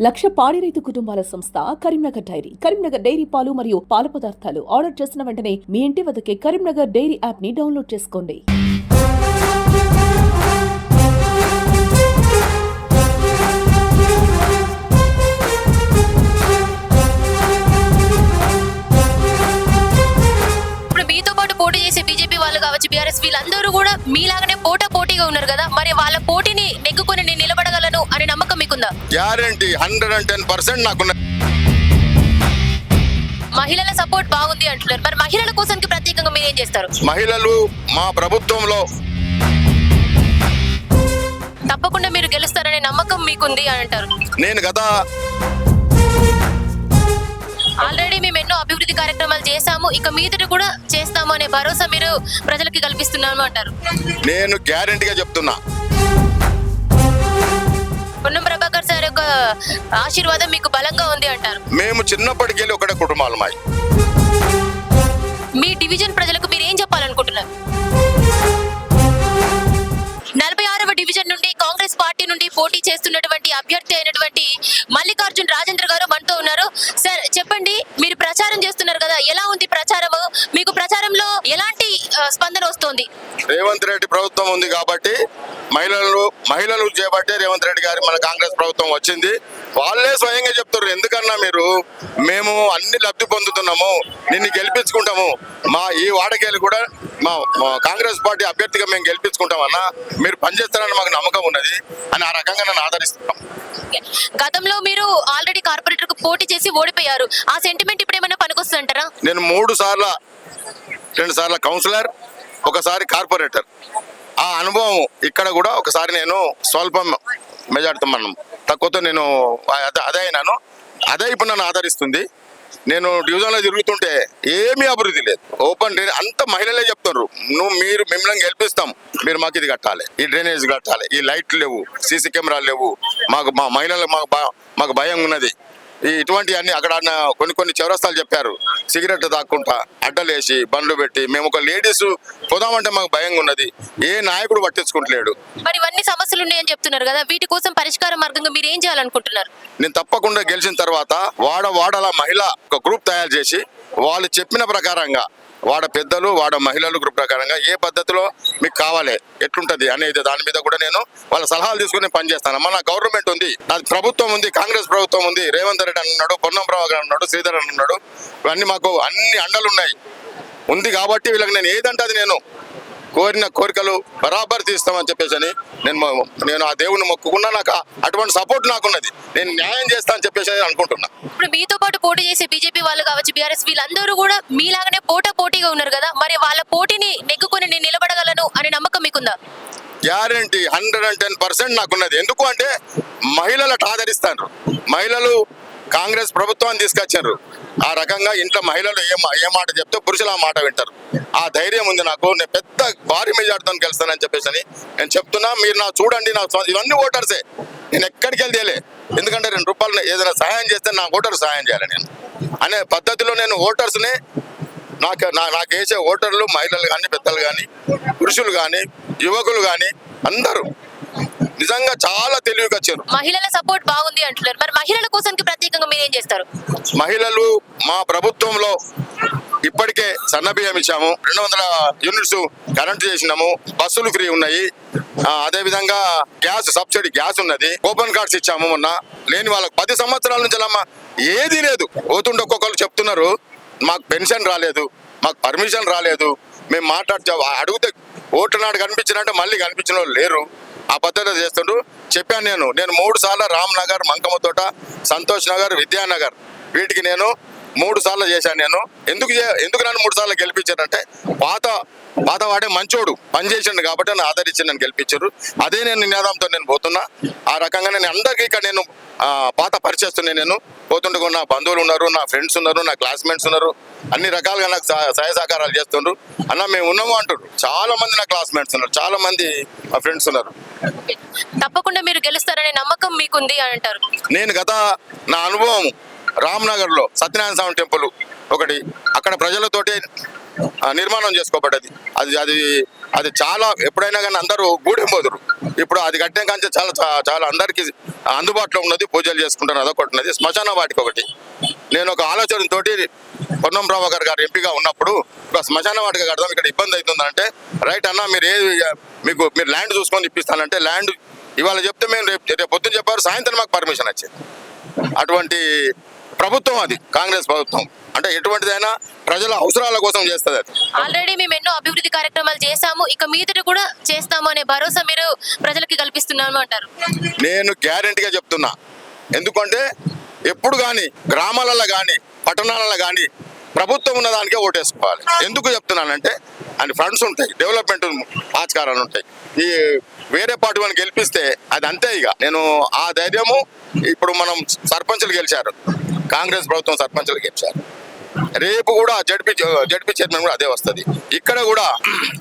లక్ష పాడి రైతు కుటుంబాల సంస్థ కరీంనగర్ డైరీ. కరీంనగర్ డైరీ పాలు మరియు పాల పదార్థాలు ఆర్డర్ చేసిన వెంటనే మీ ఇంటి వద్దకే కరీంనగర్ డైరీ యాప్ ని డౌన్లోడ్ చేసుకోండి. పోటీ చేసే బీజేపీ వాళ్ళు కావచ్చు, బీఆర్ఎస్ వీళ్ళందరూ కూడా మీలాగానే పోటీగా ఉన్నారు కదా, మరి వాళ్ళ పోటీని నెగ్గుకొని నేను నిలబడగలను అనే నమ్మకం మీకుందా? గ్యారెంటీ 110% నాకున్న. మహిళల సపోర్ట్ బాగుంది అంటున్నారు, మరి మహిళల కోసానికి ప్రత్యేకంగా మీరు ఏం చేస్తారు? మహిళలు మా ప్రభుత్వంలో తప్పకుండా మీరు గెలుస్తారనే నమ్మకం మీకుంది అని అంటారు. నేను గత ఆల్రెడీ మేము ఎన్నో అభివృద్ధి కార్యక్రమాలు చేశాము, ఇక మీదట కూడా చేస్తాము అనే భరోసా మీరు ప్రజలకి కల్పిస్తున్నాము అంటారు. నేను గ్యారెంటీగా చెప్తున్నా. పొన్నం ప్రభాకర్ సార్ యొక్క ఆశీర్వాదం మీకు బలంగా ఉంది అంటారు. మేము చిన్నప్పటికెళ్ళి ఒకటే కుటుంబాలు మాయి. మీ డివిజన్ ప్రజలకు మీరు ఏం చెప్పాలనుకుంటున్నారు? 46వ డివిజన్ నుండి కాంగ్రెస్ పార్టీ నుండి పోటీ చేస్తున్నటువంటి అభ్యర్థి అయినటువంటి మల్లికార్జున్ రాజేంద్ర గారు మనతో ఉన్నారు. సార్ చెప్పండి, మీరు ప్రచారం చేస్తున్నారు కదా, ఎలా ఉంది ప్రచారము? మీకు ప్రచారంలో ఎలాంటి స్పందన వస్తుంది? రేవంత్ రెడ్డి ప్రభుత్వం ఉంది కాబట్టి మహిళలు చేపట్టే రేవంత్ రెడ్డి గారి మన కాంగ్రెస్ ప్రభుత్వం వచ్చింది. వాళ్ళే స్వయంగా చెప్తారు, ఎందుకన్నా మేము అన్ని లబ్ధి పొందుతున్నాము, నిన్ను గెలిపించుకుంటాము, మా ఈ వాడకేళ్ళు కూడా మా కాంగ్రెస్ పార్టీ అభ్యర్థిగా మేము గెలిపించుకుంటామన్నా, మీరు పనిచేస్తారని మాకు నమ్మకం ఉన్నది అని ఆ రకంగా నన్ను ఆదరిస్తున్నాం. గతంలో మీరు ఆల్రెడీ కార్పొరేటర్ కు పోటీ చేసి ఓడిపోయారు, ఆ సెంటిమెంట్ ఇప్పుడు ఏమైనా పనికొస్తుందంటారా? నేను 2 సార్లు కౌన్సిలర్, ఒకసారి కార్పొరేటర్. ఆ అనుభవం ఇక్కడ కూడా ఒకసారి నేను స్వల్పం మెజార్టీతో మనం తక్కువతో నేను అదే అయినాను. అదే ఇప్పుడు నన్ను ఆదరిస్తుంది. నేను డివిజన్లో తిరుగుతుంటే ఏమీ అభివృద్ధి లేదు. ఓపెన్ డ్రైనేజ్ అంత మహిళలే చెప్తున్నారు, మిమ్మల్ని గెలిపిస్తాం, మీరు మాకు ఇది కట్టాలి, ఈ డ్రైనేజ్ కట్టాలి, ఈ లైట్లు లేవు, సీసీ కెమెరాలు లేవు, మా మహిళలు మాకు భయం ఉన్నది. ఇటువంటి అన్ని అక్కడ కొన్ని చౌరస్తాలు చెప్పారు, సిగరెట్ తాక్కుంటా అడ్డలేసి బండ్లు పెట్టి మేము ఒక లేడీస్ పోదామంటే మాకు భయంగా ఉన్నది. ఏ నాయకుడు పట్టించుకుంటలేడు. మరి ఇవన్నీ సమస్యలు ఉన్నాయని చెప్తున్నారు కదా, వీటి కోసం పరిష్కార మార్గంగా మీరు ఏం చేయాలనుకుంటున్నారు? నేను తప్పకుండా గెలిచిన తర్వాత వాడల మహిళ ఒక గ్రూప్ తయారు చేసి వాళ్ళు చెప్పిన ప్రకారంగా పెద్దలు మహిళలు గ్రూప్ ప్రకారంగా ఏ పద్ధతిలో మీకు కావాలి, ఎట్లుంటది అనేది దాని మీద కూడా నేను వాళ్ళ సలహాలు తీసుకుని పనిచేస్తాను. మన గవర్నమెంట్ ఉంది, నాది ప్రభుత్వం ఉంది, కాంగ్రెస్ ప్రభుత్వం ఉంది, రేవంత్ రెడ్డి అన్నాడు, పొన్నం ప్రభాకర్ అన్నాడు, శ్రీధర్ అన్నాడు, ఇవన్నీ మాకు అన్ని అండలు ఉంది కాబట్టి వీళ్ళకి నేను ఏదంటే అది నేను కోరిన కోరికలు బరాబర్ తీస్తామని చెప్పేసి నేను ఆ దేవుని మొక్కుకున్నా. నాకు అటువంటి సపోర్ట్ నాకున్నది, నేను న్యాయం చేస్తా అని చెప్పేసి అనుకుంటున్నా. ఇప్పుడు మీతో పాటు పోటీ చేసే బీజేపీ వాళ్ళు కావచ్చు, బీఆర్ఎస్ వీళ్ళందరూ కూడా మీలాగానే పోటీగా ఉన్నారు కదా, మరి వాళ్ళ పోటీని నెగ్గుకొని నేను నిలబడగలను అనే నమ్మకం మీకుందా? గ్యారెంటీ 110% నాకున్నది. ఎందుకు అంటే మహిళలకు ఆదరిస్తారు. మహిళలు కాంగ్రెస్ ప్రభుత్వాన్ని తీసుకొచ్చారు. ఆ రకంగా ఇంట్లో మహిళలు ఏ మాట చెప్తే పురుషులు ఆ మాట వింటారు. ఆ ధైర్యం ఉంది నాకు. నేను పెద్ద భారీ మెజార్టీతో గెలుస్తానని చెప్పేసి నేను చెప్తున్నా. మీరు నా చూడండి, ఇవన్నీ ఓటర్సే, నేను ఎక్కడికి వెళ్తేలే. ఎందుకంటే 2 రూపాయలు ఏదైనా సహాయం చేస్తే నా ఓటర్లు సహాయం చేయాలి నేను అనే పద్ధతిలో నేను ఓటర్స్ని నాకు వేసే ఓటర్లు మహిళలు కానీ, పెద్దలు కానీ, పురుషులు కానీ, యువకులు కానీ అందరూ నిజంగా చాలా తెలివిగా వచ్చారు. మహిళల సపోర్ట్ బాగుంది అంటున్నారు, మరి మహిళల కోసానికి ప్రత్యేకంగా మీరు ఏం చేస్తారు? మహిళలు మా ప్రభుత్వంలో ఇప్పటికే సన్నబియ్యం ఇచ్చాము, 200 యూనిట్స్ కరెంట్ చేసినాము, బస్సులు ఫ్రీ ఉన్నాయి, అదే విధంగా సబ్సిడీ గ్యాస్ ఉన్నది, ఓపెన్ కార్డ్స్ ఇచ్చాము. మొన్న లేని వాళ్ళకి 10 సంవత్సరాల నుంచి అమ్మా ఏదీ లేదు. పోతుండే ఒక్కొక్కరు చెప్తున్నారు, మాకు పెన్షన్ రాలేదు, మాకు పర్మిషన్ రాలేదు, మేము అడిగితే ఓట్ల నాడు కనిపించినట్టు మళ్ళీ కనిపించిన వాళ్ళు లేరు. ఆ పద్ధతిలో చేస్తుండ్రు. చెప్పాను నేను 3 సార్లు రామ్ నగర్, మంకమ్మతోట, సంతోష్ నగర్, విద్యానగర్ వీటికి నేను 3 సార్లు చేశాను. నేను ఎందుకు నన్ను 3 సార్లు గెలిపించారంటే పాత వాడే మంచోడు పనిచేసిండు కాబట్టి నన్ను ఆదరించి నన్ను గెలిపించారు. అదే నేను నినాదంతో నేను పోతున్నా. ఆ రకంగా నేను అందరికీ ఇక్కడ నేను పాత పరిచేస్తున్నాను. నేను పోతుండగా నా బంధువులు ఉన్నారు, నా ఫ్రెండ్స్ ఉన్నారు, నా క్లాస్మేట్స్ ఉన్నారు, అన్ని రకాలుగా నాకు సహాయ సహకారాలు చేస్తుండ్రు. అన్న మేము ఉన్నాము అంటారు. చాలా మంది నా క్లాస్మేట్స్ ఉన్నారు, చాలా మంది మా ఫ్రెండ్స్ ఉన్నారు. తప్పకుండా మీరు గెలుస్తారనే నమ్మకం మీకుంది అని అంటారు. నేను నా అనుభవం రామ్నగర్లో సత్యనారాయణ స్వామి టెంపుల్ ఒకటి అక్కడ ప్రజలతోటి నిర్మాణం చేసుకోబడ్డది. అది అది అది చాలా ఎప్పుడైనా కానీ అందరూ గూడెం పోదురు. ఇప్పుడు అది కట్టిన కానీ చాలా చాలా అందరికీ అందుబాటులో ఉన్నది, పూజలు చేసుకుంటారు. అదొకటి ఉన్నది. శ్మశాన వాటికి ఒకటి నేను ఒక ఆలోచనతోటి పొన్నం ప్రభాకర్ గారు ఎంపీగా ఉన్నప్పుడు ఒక శ్మశాన వాటిక కడదాం, ఇక్కడ ఇబ్బంది అవుతుందంటే రైట్ అన్న మీరు ల్యాండ్ చూసుకొని ఇప్పిస్తానంటే ల్యాండ్ ఇవాళ చెప్తే మేము రేపు పొద్దున చెప్పారు, సాయంత్రం మాకు పర్మిషన్ వచ్చింది. అటువంటి ప్రభుత్వం అది కాంగ్రెస్ ప్రభుత్వం. అంటే ఎటువంటిదైనా ప్రజల అవసరాల కోసం చేస్తుంది అది. ఆల్రెడీ మేము ఎన్నో అభివృద్ధి కార్యక్రమాలు చేశాము, ఇక మీదట కూడా చేస్తాము అనే భరోసా మీరు ప్రజలకి కల్పిస్తున్నాము అంటారు. నేను గ్యారెంటీగా చెప్తున్నా. ఎందుకంటే ఎప్పుడు కానీ గ్రామాలలో కానీ పట్టణాలలో కానీ ప్రభుత్వం ఉన్న దానికే ఓటేసుకోవాలి. ఎందుకు చెప్తున్నానంటే అని ఫండ్స్ ఉంటాయి, డెవలప్మెంట్ ఆస్కారాలు ఉంటాయి. ఈ వేరే పార్టీ వాళ్ళని గెలిపిస్తే అది అంతే. ఇక నేను ఆ ధైర్యము ఇప్పుడు మనం సర్పంచులు గెలిచారు, కాంగ్రెస్ ప్రభుత్వం సర్పంచులు గెలిచారు. రేపు కూడా జడ్పీ చైర్మన్ కూడా అదే వస్తుంది. ఇక్కడ కూడా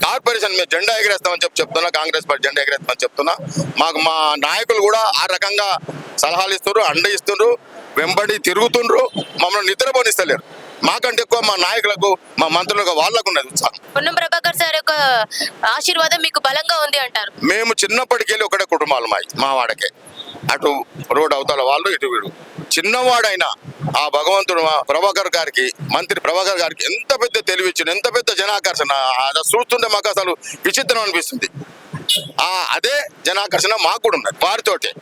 కార్పొరేషన్ మేము జెండా ఎగరేస్తామని చెప్తున్నా, కాంగ్రెస్ పార్టీ జెండా ఎగరేస్తామని చెప్తున్నా. మాకు మా నాయకులు కూడా ఆ రకంగా సలహాలు ఇస్తున్నారు, అండ ఇస్తున్నారు, వెంబడి తిరుగుతుండ్రు, మమ్మల్ని నిద్రపోనిస్తలేరు. మాకంటే ఎక్కువ మా నాయకులకు, మా మంత్రులకు, వాళ్ళకు ఉన్నది ఉత్సాహం. పొన్నం ప్రభాకర్ సార్ యొక్క ఆశీర్వాదం మీకు బలంగా ఉంది అంటారు. మేము చిన్నప్పటికెళ్ళి ఒకటే కుటుంబాలు మా వాడకే, అటు రోడ్ అవతల వాళ్ళు, ఇటు వీడు. చిన్నవాడైనా ఆ భగవంతుడు ప్రభాకర్ గారికి, మంత్రి ప్రభాకర్ గారికి ఎంత పెద్ద తెలివిచ్చింది, ఎంత పెద్ద జనాకర్షణ. అది చూస్తుంటే మాకు అసలు విచిత్రం అనిపిస్తుంది. అదే జనాకర్షణ మాకు కూడా ఉన్నది. వారితోటే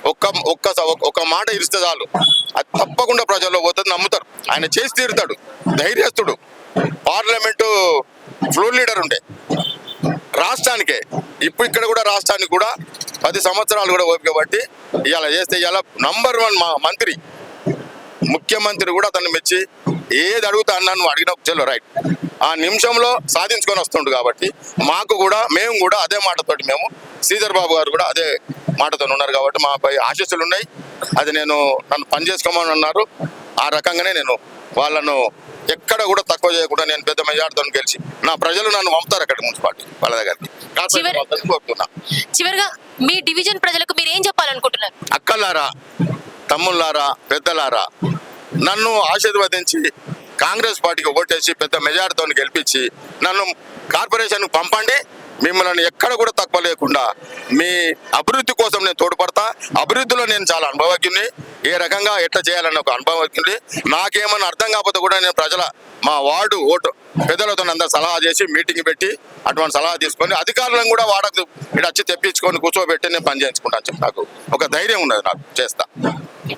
ఒక్క మాట ఇస్తే చాలు, అది తప్పకుండా ప్రజల్లో పోతుంది, నమ్ముతారు. ఆయన చేసి తీరుతాడు, ధైర్యస్తుడు, పార్లమెంటు ఫ్లోర్ లీడర్ ఉండే రాష్ట్రానికే. ఇప్పుడు ఇక్కడ కూడా రాష్ట్రానికి కూడా 10 సంవత్సరాలు కూడా ఓపిక బట్టి ఇలా చేస్తే ఇలా నంబర్ 1 మా మంత్రి, ముఖ్యమంత్రి కూడా అతన్ని మెచ్చి ఏది అడుగుతా అన్నాను అడిగిన చెల్లు రైట్ ఆ నిమిషంలో సాధించుకొని వస్తుండు. కాబట్టి మేము కూడా అదే మాటతోటి, మేము శ్రీధర్ బాబు గారు కూడా అదే మాటతో ఉన్నారు. కాబట్టి మాపై ఆశీస్సులు ఉన్నాయి. అది నన్ను పని చేసుకోమని అన్నారు. ఆ రకంగానే నేను వాళ్ళను ఎక్కడ కూడా తక్కువ చేయకుండా నేను పెద్ద మెజార్టీతో గెలిచి నా ప్రజలు నన్ను పంపుతారు అక్కడ మున్సిపాలిటీ వాళ్ళ దగ్గరికి. చివరిగా మీ డివిజన్ ప్రజలకు మీరు ఏం చెప్పాలనుకుంటున్నారు? అక్కలారా, తమ్ముళ్ళారా, పెద్దలారా, నన్ను ఆశీర్వదించి కాంగ్రెస్ పార్టీకి ఓటేసి పెద్ద మెజార్టీతో గెలిపించి నన్ను కార్పొరేషన్కు పంపండి. మిమ్మల్ని ఎక్కడ కూడా తక్కువ లేకుండా మీ అభివృద్ధి కోసం నేను తోడ్పడతా. అభివృద్ధిలో నేను చాలా అనుభవజ్ఞుని, ఏ రకంగా ఎట్లా చేయాలన్న ఒక అనుభవజ్ఞుని. నాకేమన్నా అర్థం కాకపోతే కూడా నేను మా వార్డు పెద్దలతో అందరూ సలహా చేసి మీటింగ్ పెట్టి అటువంటి సలహా తీసుకొని అధికారులను కూడా వాడకు ఇక్కడ వచ్చి తెప్పించుకొని కూర్చోబెట్టి నేను పని చేయించుకుంటాను చెప్పి నాకు ఒక ధైర్యం ఉన్నది, నాకు చేస్తా.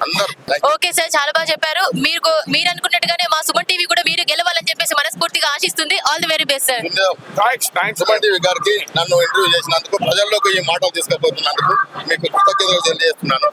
అందరూ ఓకే సార్, చాలా బాగా చెప్పారు. మీరు అనుకున్నట్టుగానే మా సుమన్ టీవీ కూడా మీరు గెలవాలని చెప్పేసి మనస్ఫూర్తిగా ఆశిస్తుంది. All the very best sir. Thanks Suman TV గారికి నన్ను ఇంటర్వ్యూ చేసినందుకు, ప్రజల్లోకి ఈ మాటలు తీసుకుపోతున్నందుకు మీకు కృతజ్ఞతలు తెలియజేస్తున్నాను.